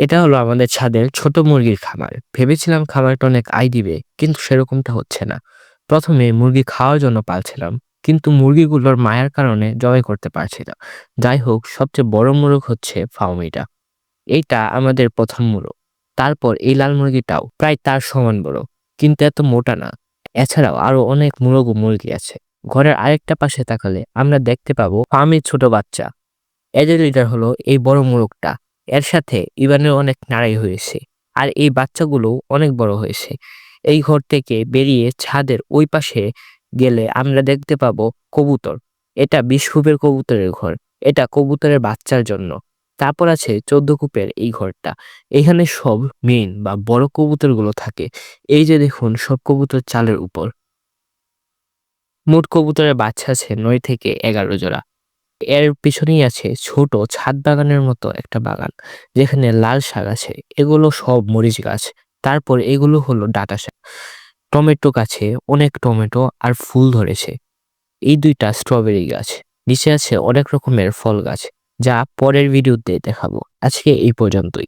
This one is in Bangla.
এটা হলো আমাদের ছাদের ছোট মুরগির খামার। ভেবেছিলাম খামারটা অনেক আয় দিবে, কিন্তু সেরকমটা হচ্ছে না। প্রথমে মুরগি খাওয়ার জন্য পালছিলাম, কিন্তু মুরগিগুলোর মায়ার কারণে জবাই করতে পারছি না। যাই হোক, সবচেয়ে বড় মোরগ হচ্ছে ফাউমিটা। এইটা আমাদের প্রধান মোরগ। তারপর এই লাল মুরগিটাও প্রায় তার সমান বড়, কিন্তু এত মোটা না। এছাড়াও আরো অনেক মোরগ ও মুরগি আছে। ঘরের আরেকটা পাশে তাকালে আমরা দেখতে পাবো ফার্মের ছোট বাচ্চা। এদের লিডার হলো এই বড় মোরগটা। এর সাথে ইভানের অনেক নাড়াই হয়েছে, আর এই বাচ্চাগুলো অনেক বড় হয়েছে। এই ঘর থেকে বেরিয়ে ছাদের ওই পাশে গেলে আমরা দেখতে পাবো কবুতর। এটা 20 কূপের কবুতরের ঘর। এটা কবুতরের বাচ্চার জন্য। তারপর আছে 14 কূপের এই ঘরটা। এখানে সব মেইন বা বড় কবুতরগুলো থাকে। এই যে দেখুন, সব কবুতর চালের উপর। মোট কবুতরের বাচ্চা আছে 9 থেকে 11 জোড়া। এর পিছনেই আছে ছোট ছাদ বাগানের মতো একটা বাগান, যেখানে লাল শাক আছে। এগুলো সব মরিচ গাছ। তারপর এগুলো হলো ডাঁটা শাক। টমেটো গাছে অনেক টমেটো আর ফুল ধরেছে। এই দুইটা স্ট্রবেরি গাছ। নিচে আছে অনেক রকমের ফল গাছ, যা পরের ভিডিওতে দেখাবো। আজকে এই পর্যন্তই।